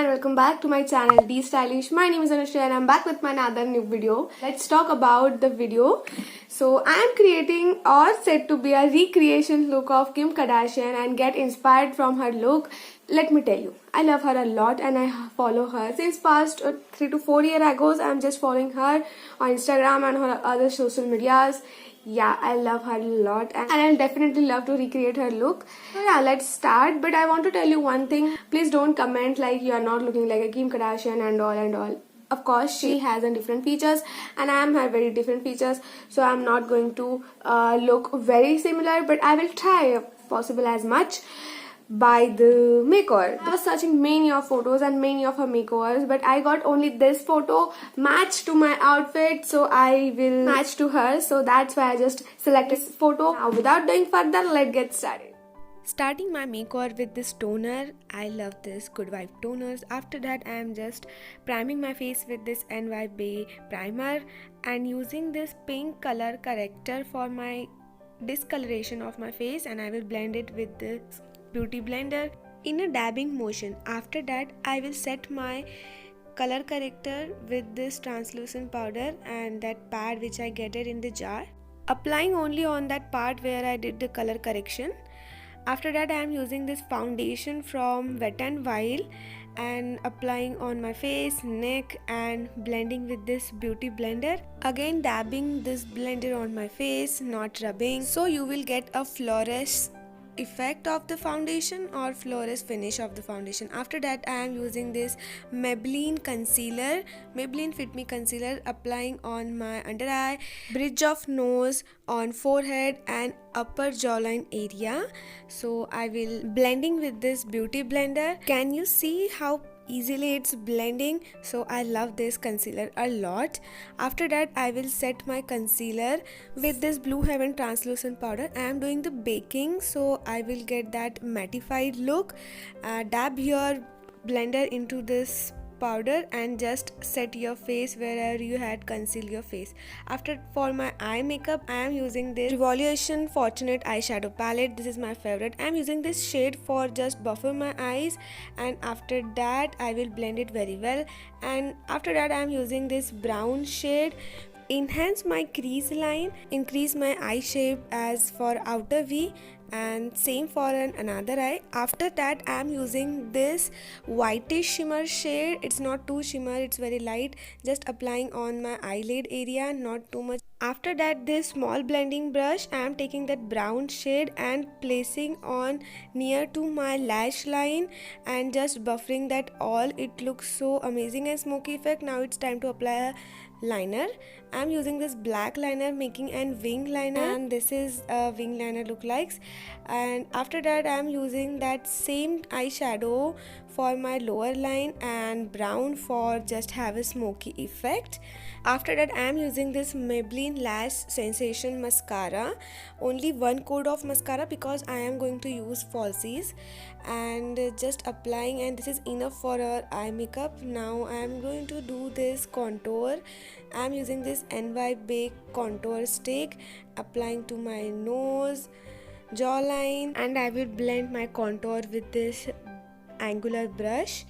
welcome back to my channel Be Stylish. My name is Anushka and I'm back with my another new video. Let's talk about the video. So I am creating or said to be a recreation look of Kim Kardashian and get inspired from her look. Let me tell you, I love her a lot and I follow her since past 3 to 4 years ago. I'm just following her on Instagram and her other social medias. Yeah, I love her a lot and I'll definitely love to recreate her look. So yeah, let's start. But I want to tell you one thing. Please don't comment like you are not looking like a Kim Kardashian and all. Of course, she has a different features and I am her very different features. So I'm not going to look very similar, but I will try if possible as much by the makeover. I was searching many of photos and many of her makeovers, but I got only this photo matched to my outfit, so I will match to her. So that's why I just selected this photo. Now without doing further, let's get started. Starting my makeover with this toner. I love this Good Vibe toners. After that I am just priming my face with this NY Bay primer and using this pink color corrector for my discoloration of my face, and I will blend it with this beauty blender in a dabbing motion. After that I will set my color corrector with this translucent powder and that pad which I get it in the jar, applying only on that part where I did the color correction. After that I am using this foundation from Wet n Wild and applying on my face, neck and blending with this beauty blender. Again dabbing this blender on my face, not rubbing, so you will get a flawless effect of the foundation or flawless finish of the foundation. After that I am using this Maybelline concealer, Maybelline Fit Me concealer, applying on my under eye, bridge of nose, on forehead and upper jawline area. So I will blending with this beauty blender. Can you see how easily it's blending? So I love this concealer a lot. After that I will set my concealer with this Blue Heaven translucent powder. I am doing the baking, so I will get that mattified look. Dab your blender into this powder and just set your face wherever you had concealed your face. After, for my eye makeup I am using this Revolution Fortunate eyeshadow palette. This is my favorite. I am using this shade for just buffer my eyes, and after that I will blend it very well. And after that I am using this brown shade, enhance my crease line, increase my eye shape as for outer V, and same for another eye. After that I am using this whitish shimmer shade. It's not too shimmer, it's very light, just applying on my eyelid area, not too much. After that this small blending brush, I am taking that brown shade and placing on near to my lash line and just buffering that all. It looks so amazing and smoky effect. Now it's time to apply a liner. I'm using this black liner, making an wing liner, and this is a wing liner look likes. And after that I'm using that same eyeshadow for my lower line and brown for just have a smoky effect. After that I am using this Maybelline Lash Sensation mascara, only one coat of mascara because I am going to use falsies, and just applying, and this is enough for our eye makeup. Now I am going to do this contour. I am using this NY Bay contour stick, applying to my nose, jawline, and I will blend my contour with this angular brush.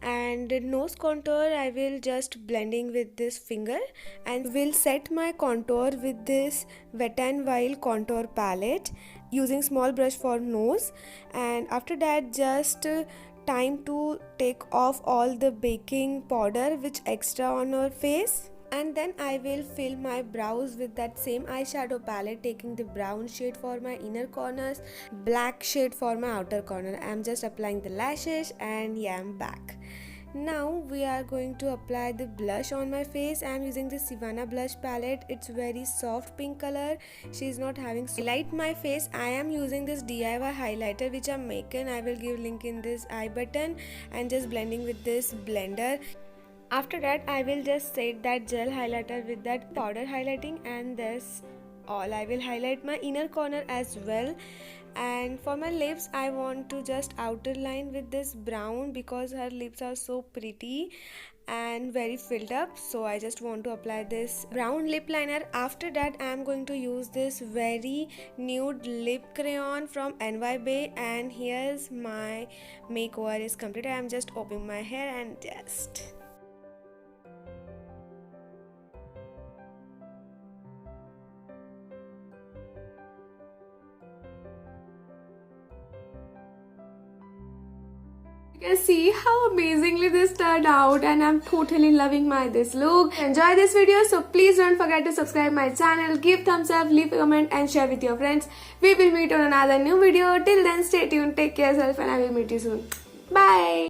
And nose contour I will just blending with this finger, and will set my contour with this Wet n Wild contour palette using small brush for nose. And after that just time to take off all the baking powder which extra on our face. And then I will fill my brows with that same eyeshadow palette, taking the brown shade for my inner corners, black shade for my outer corner. I am just applying the lashes, and yeah, I'm back. Now we are going to apply the blush on my face. I am using the Savannah blush palette. It's very soft pink color. She is not having highlight my face. I am using this DIY highlighter which I'm making. I will give link in this I button, and just blending with this blender. After that I will just set that gel highlighter with that powder highlighting, and this all. I will highlight my inner corner as well. And for my lips I want to just outer line with this brown because her lips are so pretty. and very filled up, so I just want to apply this brown lip liner. After that I am going to use this very nude lip crayon from NY Bay, and here's my makeover is complete. I am just opening my hair and just you can see how amazingly this turned out, and I'm totally loving this look. Enjoy this video, so please don't forget to subscribe my channel, give thumbs up, leave a comment and share with your friends. We will meet on another new video. Till then, stay tuned, take care of yourself, and I will meet you soon. Bye.